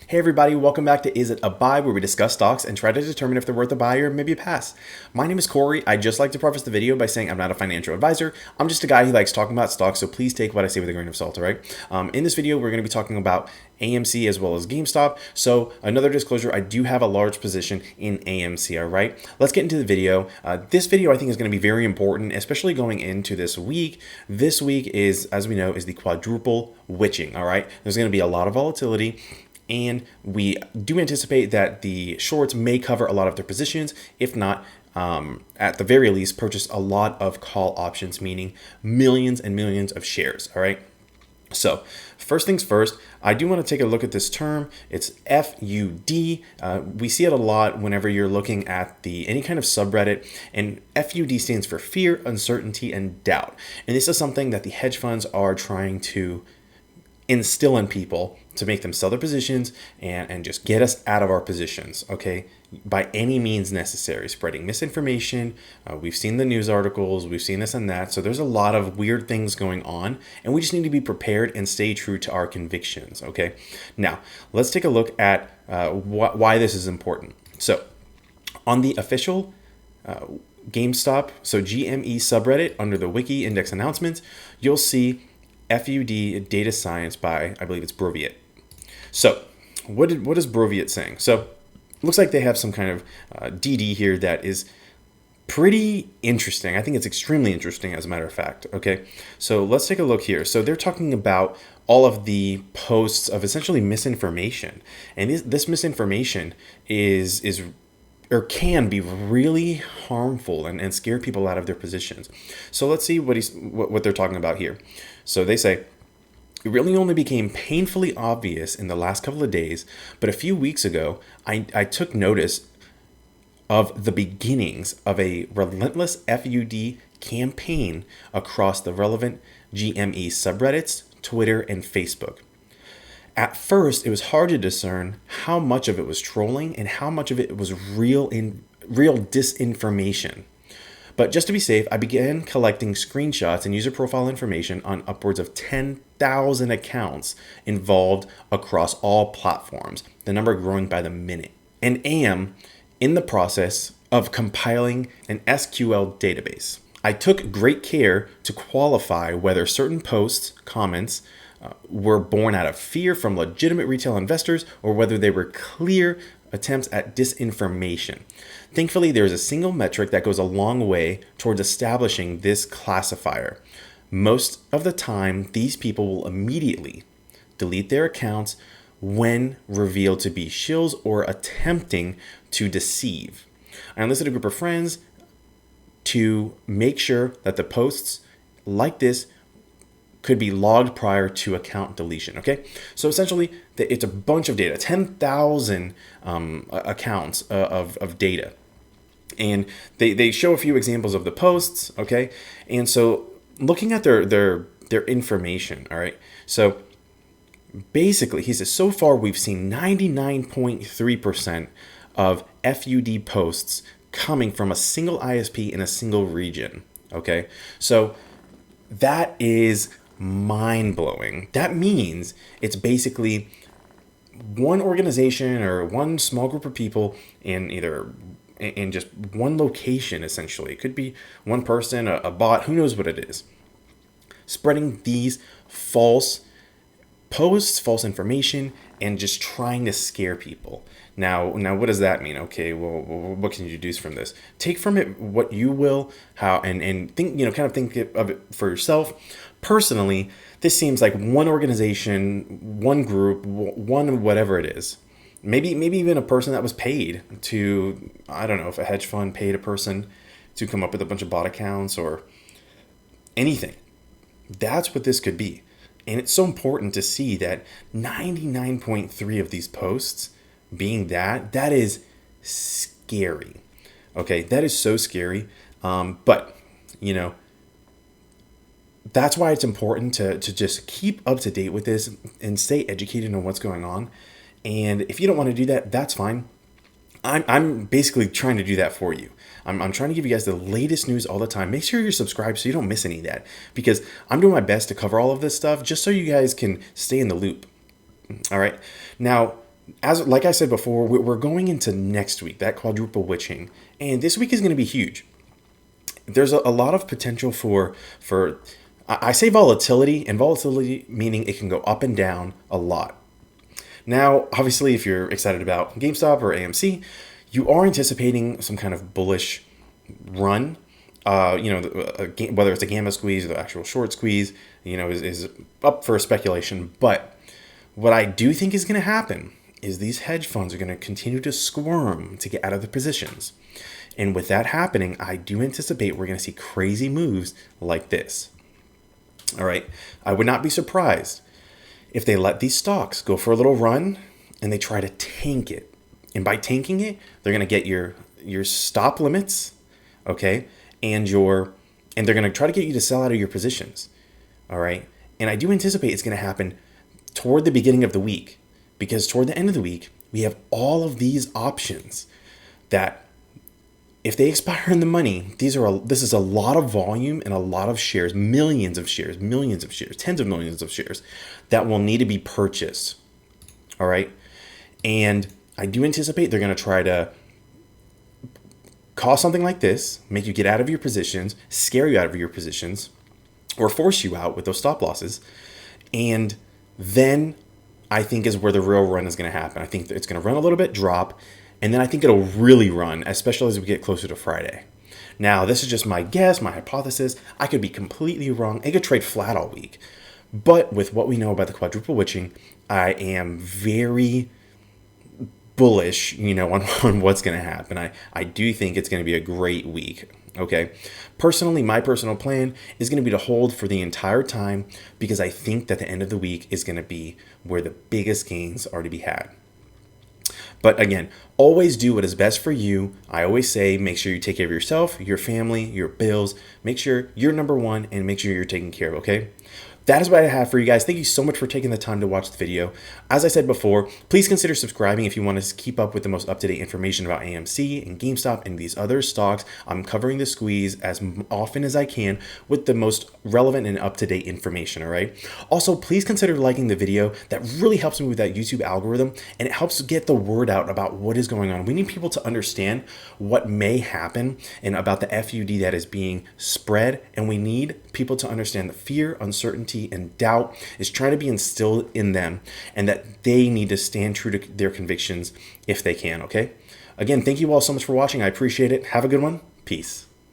Hey everybody, welcome back to Is It a Buy, where we discuss stocks and try to determine if they're worth a buy or maybe a pass. My name is Corey. I just like to preface the video by saying I'm not a financial advisor. I'm just a guy who likes talking about stocks, so please take what I say with a grain of salt, all right? In this video, we're going to be talking about AMC as well as GameStop. So another disclosure, I do have a large position in AMC, all right? Let's get into the video. This video I think is going to be very important, especially going into this week. This week is, as we know, is the quadruple witching, all right? There's going to be a lot of volatility. And we do anticipate that the shorts may cover a lot of their positions. If not, at the very least, purchase a lot of call options, meaning millions and millions of shares. All right. So first things first, I do want to take a look at this term. It's F.U.D. We see it a lot whenever you're looking at any kind of subreddit, and F.U.D. stands for fear, uncertainty, and doubt. And this is something that the hedge funds are trying to instill in people to make them sell their positions and just get us out of our positions, okay? By any means necessary, spreading misinformation. We've seen the news articles, we've seen this and that. So there's a lot of weird things going on, and we just need to be prepared and stay true to our convictions, okay? Now, let's take a look at why this is important. So on the official GameStop, so GME subreddit under the Wiki Index announcements, you'll see F.U.D. data science by, I believe it's Broviet. So what is Broviet saying? So it looks like they have some kind of DD here that is pretty interesting. I think it's extremely interesting, as a matter of fact. Okay, so let's take a look here. So they're talking about all of the posts of essentially misinformation, and this misinformation is or can be really harmful and scare people out of their positions. So let's see what they're talking about here. So they say, it really only became painfully obvious in the last couple of days, but a few weeks ago, I took notice of the beginnings of a relentless F.U.D. campaign across the relevant GME subreddits, Twitter, and Facebook. At first, it was hard to discern how much of it was trolling and how much of it was real disinformation. But just to be safe, I began collecting screenshots and user profile information on upwards of 10,000 accounts involved across all platforms, the number growing by the minute, and am in the process of compiling an SQL database. I took great care to qualify whether certain posts, comments, were born out of fear from legitimate retail investors or whether they were clear attempts at disinformation. Thankfully, there is a single metric that goes a long way towards establishing this classifier. Most of the time, these people will immediately delete their accounts when revealed to be shills or attempting to deceive. I enlisted a group of friends to make sure that the posts like this could be logged prior to account deletion, okay? So essentially, it's a bunch of data, 10,000 accounts of data. And they show a few examples of the posts, okay? And so looking at their information, all right? So basically, he says, so far we've seen 99.3% of F.U.D. posts coming from a single ISP in a single region, okay? So that is mind-blowing. That means it's basically one organization or one small group of people in just one location, essentially. It could be one person, a bot, who knows what it is, spreading these false posts, false information, and just trying to scare people. Now, what does that mean? Okay, well, what can you deduce from this? Take from it what you will, how, and think, kind of think of it for yourself. Personally, this seems like one organization, one group, one whatever it is. Maybe even a person that was paid to, I don't know, if a hedge fund paid a person to come up with a bunch of bot accounts or anything. That's what this could be. And it's so important to see that 99.3 of these posts being that is scary. Okay, that is so scary. But, that's why it's important to just keep up to date with this and stay educated on what's going on. And if you don't want to do that, that's fine. I'm basically trying to do that for you. I'm trying to give you guys the latest news all the time. Make sure you're subscribed so you don't miss any of that, because I'm doing my best to cover all of this stuff just so you guys can stay in the loop. All right. Now, as like I said before, we're going into next week, that quadruple witching, and this week is going to be huge. There's a lot of potential for I say volatility, and volatility meaning it can go up and down a lot. Now, obviously, if you're excited about GameStop or AMC, you are anticipating some kind of bullish run. Whether it's a gamma squeeze or the actual short squeeze, is up for speculation. But what I do think is going to happen is these hedge funds are going to continue to squirm to get out of the positions. And with that happening, I do anticipate we're going to see crazy moves like this. All right. I would not be surprised if they let these stocks go for a little run and they try to tank it. And by tanking it, they're going to get your stop limits, okay? And they're going to try to get you to sell out of your positions. All right? And I do anticipate it's going to happen toward the beginning of the week, because toward the end of the week, we have all of these options that if they expire in the money, this is a lot of volume and a lot of shares, millions of shares, tens of millions of shares that will need to be purchased. All right? And I do anticipate they're going to try to cause something like this, make you get out of your positions, scare you out of your positions, or force you out with those stop losses. And then I think is where the real run is going to happen. I think it's going to run a little bit, drop, and then I think it'll really run, especially as we get closer to Friday. Now, this is just my guess, my hypothesis. I could be completely wrong. It could trade flat all week. But with what we know about the quadruple witching, I am very bullish, on what's going to happen. I do think it's going to be a great week. Okay. Personally, my personal plan is going to be to hold for the entire time, because I think that the end of the week is going to be where the biggest gains are to be had. But again, always do what is best for you. I always say, make sure you take care of yourself, your family, your bills. Make sure you're number one and make sure you're taken care of, okay? That is what I have for you guys. Thank you so much for taking the time to watch the video. As I said before, please consider subscribing if you want to keep up with the most up-to-date information about AMC and GameStop and these other stocks. I'm covering the squeeze as often as I can with the most relevant and up-to-date information, all right? Also, please consider liking the video. That really helps me with that YouTube algorithm, and it helps get the word out about what is going on. We need people to understand what may happen and about the F.U.D that is being spread, and we need people to understand the fear, uncertainty, and doubt is trying to be instilled in them, and that they need to stand true to their convictions if they can, okay? Again, thank you all so much for watching. I appreciate it. Have a good one. Peace.